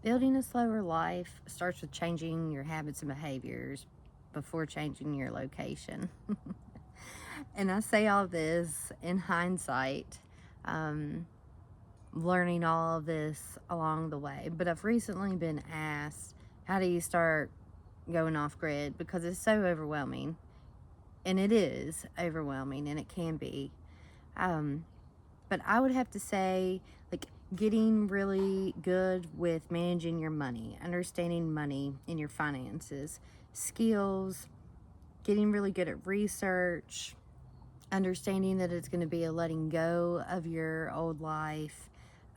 Building a slower life starts with changing your habits and behaviors before changing your location. And I say all this in hindsight, um, learning all of this along the way. But I've recently been asked, how do you start going off grid? Because it's so overwhelming. And it is overwhelming, and it can be. Um, but I would have to say, like, getting really good with managing your money, understanding money and your finances, skills, getting really good at research, understanding that it's going to be a letting go of your old life,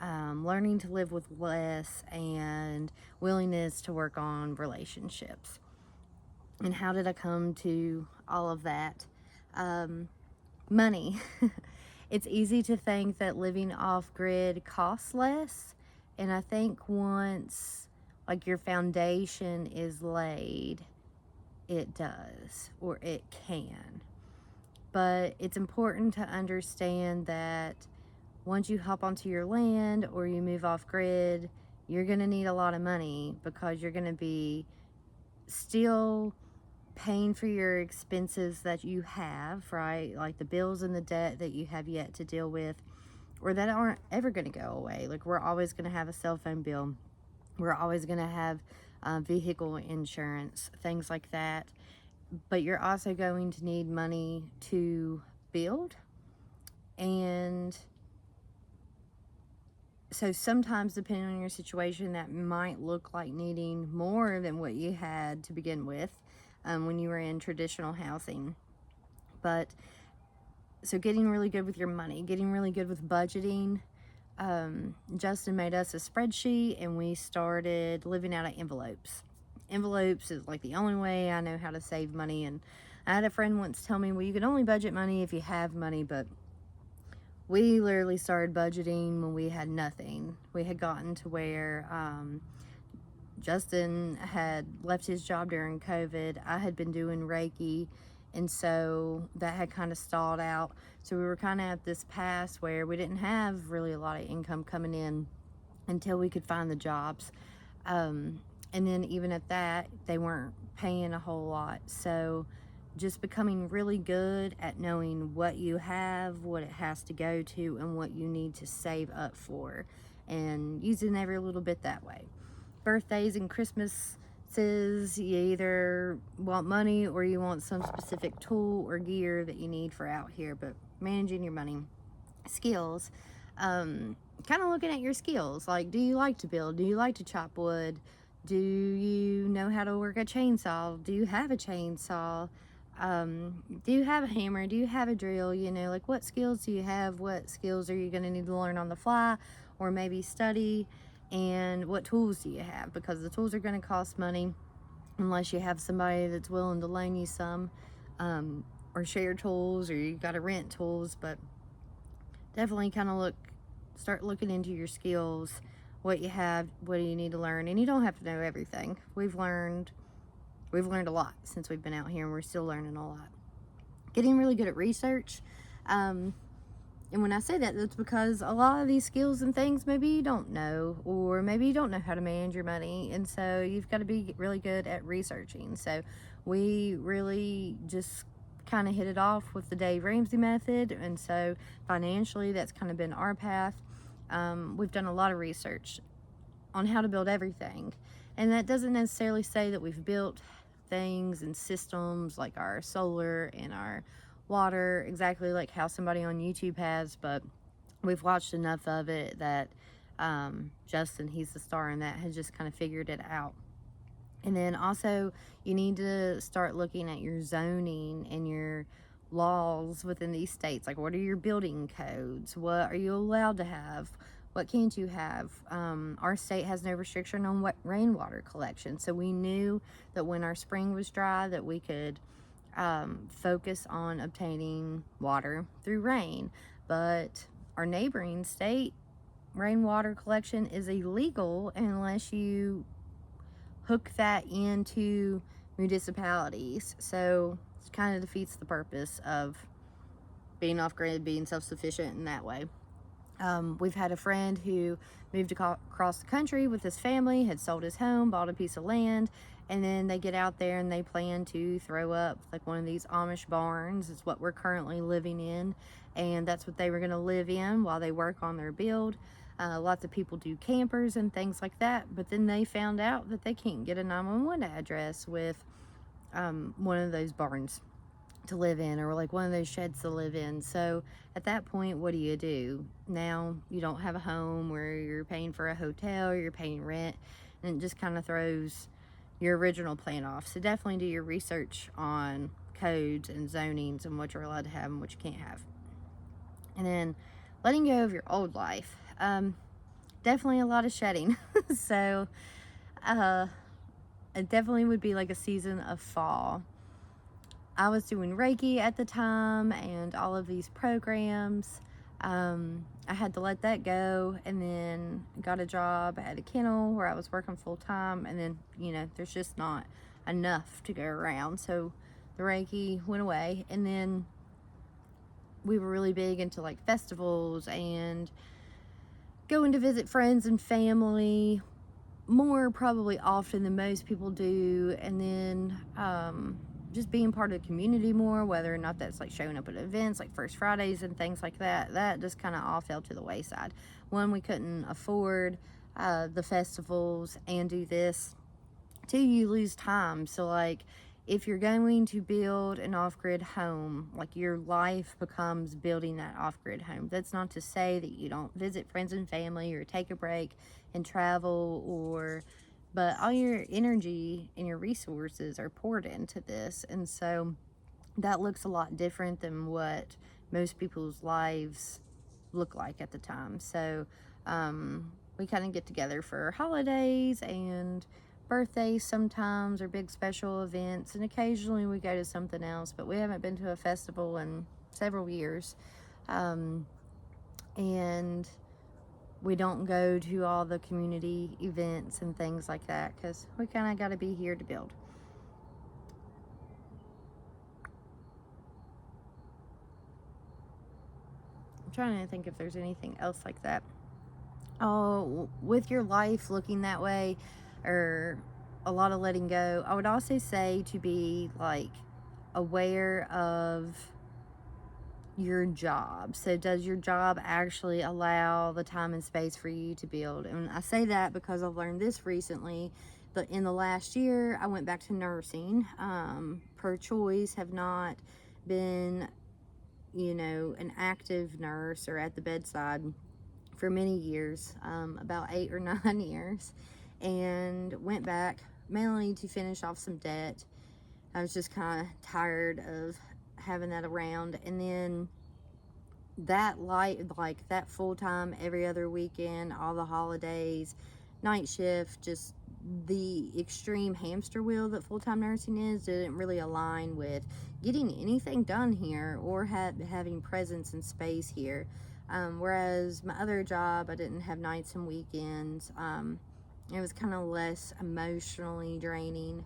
learning to live with less, and willingness to work on relationships. And how did I come to all of that? Money. It's easy to think that living off grid costs less. And I think once like your foundation is laid, it does, or it can. But it's important to understand that once you hop onto your land or you move off grid, you're going to need a lot of money because you're going to be still paying for your expenses that you have, right? Like the bills and the debt that you have yet to deal with, or that aren't ever going to go away. Like we're always going to have a cell phone bill. We're always going to have vehicle insurance, things like that. But you're also going to need money to build. And so sometimes, depending on your situation, that might look like needing more than what you had to begin with when you were in traditional housing. But so getting really good with your money, getting really good with budgeting. Justin made us a spreadsheet and we started living out of envelopes. Envelopes is like the only way I know how to save money. And I had a friend once tell me, well, you can only budget money if you have money, but we literally started budgeting when we had nothing. We had gotten to where Justin had left his job during COVID. I had been doing Reiki, and so that had kind of stalled out. So we were kind of at this pass where we didn't have really a lot of income coming in until we could find the jobs. And then even at that, they weren't paying a whole lot. So just becoming really good at knowing what you have, what it has to go to, and what you need to save up for, and using every little bit that way. Birthdays and Christmases, you either want money or you want some specific tool or gear that you need for out here. But managing your money, skills, kind of looking at your skills. Like, do you like to build? Do you like to chop wood? Do you know how to work a chainsaw? Do you have a chainsaw? Do you have a hammer? Do you have a drill? You know, like, what skills do you have? What skills are you going to need to learn on the fly or maybe study? And what tools do you have? Because the tools are going to cost money unless you have somebody that's willing to loan you some, or share tools, or you got to rent tools. But definitely kind of start looking into your skills, what you have, what do you need to learn. And you don't have to know everything. We've learned a lot since we've been out here, and we're still learning a lot. Getting really good at research. And when I say that, that's because a lot of these skills and things maybe you don't know, or maybe you don't know how to manage your money. And so you've got to be really good at researching. So we really just kind of hit it off with the Dave Ramsey method. And so financially, that's kind of been our path. We've done a lot of research on how to build everything. And that doesn't necessarily say that we've built things and systems like our solar and our water exactly like how somebody on YouTube has, but we've watched enough of it that Justin, he's the star in that, has just kind of figured it out. And then also you need to start looking at your zoning and your laws within these states. Like, what are your building codes? What are you allowed to have? What can't you have? Our state has no restriction on what rainwater collection. So we knew that when our spring was dry that we could focus on obtaining water through rain. But our neighboring state, rainwater collection is illegal unless you hook that into municipalities. So it kind of defeats the purpose of being off grid, being self-sufficient in that way. We've had a friend who moved across the country with his family, had sold his home, bought a piece of land, and then they get out there and they plan to throw up like one of these Amish barns. Is what we're currently living in, and that's what they were going to live in while they work on their build. Lots of people do campers and things like that, but then they found out that they can't get a 911 address with one of those barns to live in, or like one of those sheds to live in. So at that point, what do? Now you don't have a home where you're paying for a hotel, or you're paying rent, and it just kind of throws your original plan off. So definitely do your research on codes and zonings and what you're allowed to have and what you can't have. And then letting go of your old life. Definitely a lot of shedding. So it definitely would be like a season of fall. I was doing Reiki at the time and all of these programs. I had to let that go, and then got a job at a kennel where I was working full time, and then, there's just not enough to go around. So the Reiki went away, and then we were really big into like festivals and going to visit friends and family more probably often than most people do, and then just being part of the community more, whether or not that's like showing up at events like First Fridays and things like that just kind of all fell to the wayside. One, we couldn't afford the festivals and do this. Two, you lose time. So like if you're going to build an off-grid home, like your life becomes building that off-grid home. That's not to say that you don't visit friends and family or take a break and travel, but all your energy and your resources are poured into this. And so that looks a lot different than what most people's lives look like at the time. So we kind of get together for holidays and birthdays sometimes, or big special events, and occasionally we go to something else, but we haven't been to a festival in several years. And we don't go to all the community events and things like that because we kind of got to be here to build. I'm trying to think if there's anything else like that. Oh, with your life looking that way, or a lot of letting go, I would also say to be like aware of your job. So does your job actually allow the time and space for you to build? And I say that because I've learned this recently, but in the last year I went back to nursing, per choice, have not been an active nurse or at the bedside for many years, about 8 or 9 years, and went back mainly to finish off some debt. I was just kind of tired of having that around. And then that like that full-time every other weekend, all the holidays, night shift, just the extreme hamster wheel that full-time nursing is, didn't really align with getting anything done here or having presence and space here. Whereas my other job, I didn't have nights and weekends. It was kind of less emotionally draining.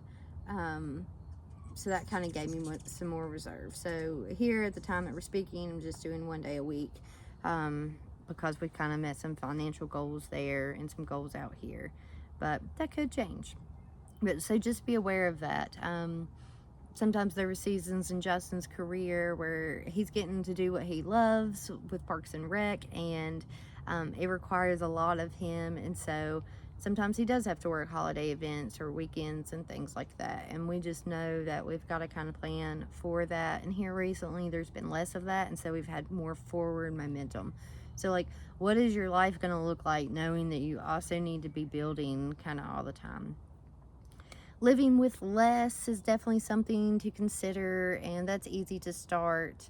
So that kind of gave me some more reserve. So here at the time that we're speaking, I'm just doing 1 day a week, because we kind of met some financial goals there and some goals out here. But that could change. But so just be aware of that. Sometimes there were seasons in Justin's career where he's getting to do what he loves with Parks and Rec, and it requires a lot of him. And so sometimes he does have to work holiday events or weekends and things like that. And we just know that we've got to kind of plan for that. And here recently, there's been less of that. And so we've had more forward momentum. So like, what is your life going to look like knowing that you also need to be building kind of all the time? Living with less is definitely something to consider, and that's easy to start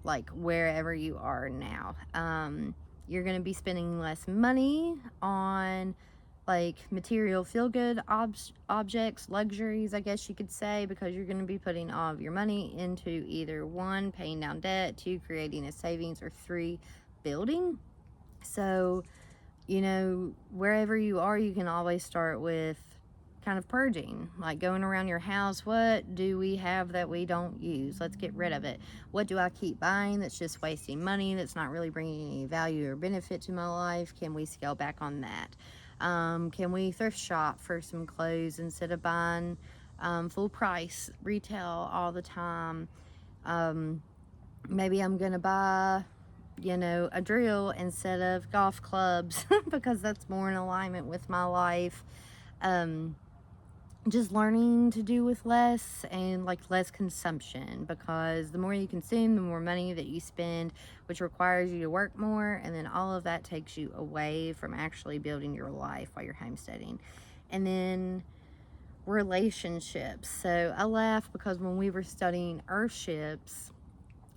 like wherever you are now. You're going to be spending less money on like material feel-good objects, luxuries, I guess you could say, because you're going to be putting all of your money into either 1, paying down debt, 2, creating a savings, or 3, building. So, wherever you are, you can always start with kind of purging, like going around your house. What do we have that we don't use? Let's get rid of it. What do I keep buying that's just wasting money, that's not really bringing any value or benefit to my life? Can we scale back on that? Can we thrift shop for some clothes instead of buying full price retail all the time? Maybe I'm gonna buy, you know, a drill instead of golf clubs because that's more in alignment with my life. Just learning to do with less, and like less consumption, because the more you consume, the more money that you spend, which requires you to work more, and then all of that takes you away from actually building your life while you're homesteading. And then relationships. So I laugh because when we were studying earthships,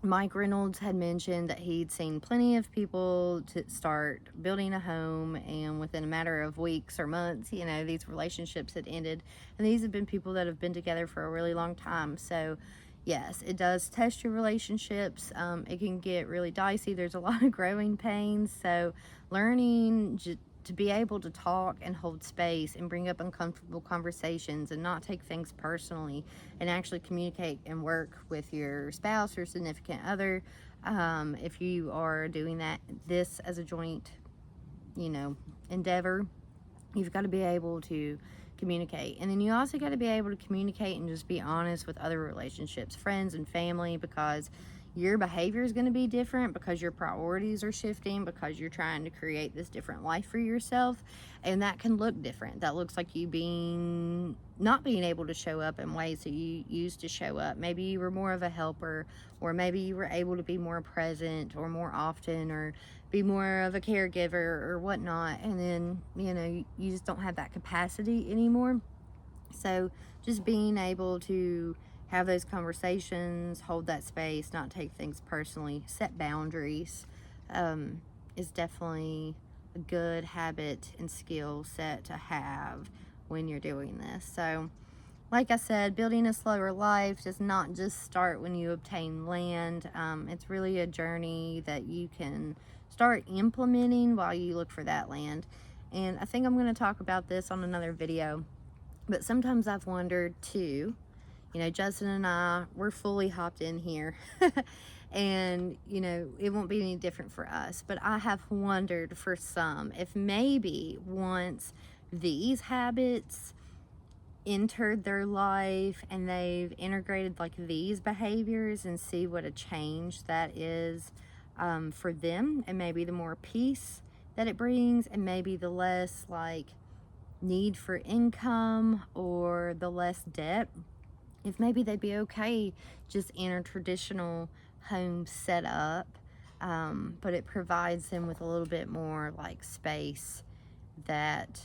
Mike Reynolds had mentioned that he'd seen plenty of people to start building a home, and within a matter of weeks or months, you know, these relationships had ended. And these have been people that have been together for a really long time. So yes, it does test your relationships. It can get really dicey. There's a lot of growing pains. So learning to be able to talk and hold space and bring up uncomfortable conversations and not take things personally, and actually communicate and work with your spouse or significant other, if you are doing this as a joint, you know, endeavor, you've got to be able to communicate. And then you also got to be able to communicate and just be honest with other relationships, friends and family, because your behavior is going to be different, because your priorities are shifting, because you're trying to create this different life for yourself. And that can look different. That looks like you not being able to show up in ways that you used to show up. Maybe you were more of a helper, or maybe you were able to be more present or more often, or be more of a caregiver or whatnot. And then, you know, you just don't have that capacity anymore. So just being able to have those conversations, hold that space, not take things personally, set boundaries, is definitely a good habit and skill set to have when you're doing this. So like I said, building a slower life does not just start when you obtain land. It's really a journey that you can start implementing while you look for that land. And I think I'm going to talk about this on another video, but sometimes I've wondered too, you know, Justin and I, we're fully hopped in here and, you know, it won't be any different for us. But I have wondered for some if maybe once these habits entered their life and they've integrated like these behaviors, and see what a change that is for them, and maybe the more peace that it brings, and maybe the less like need for income or the less debt, if maybe they'd be okay just in a traditional home setup, but it provides them with a little bit more like space that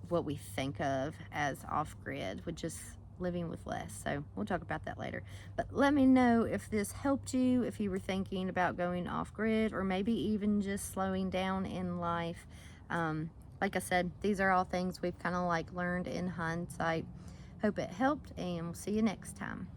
what we think of as off-grid, with just living with less. So we'll talk about that later. But let me know if this helped you, if you were thinking about going off-grid, or maybe even just slowing down in life. Like I said, these are all things we've kind of like learned in hindsight. Hope it helped, and we'll see you next time.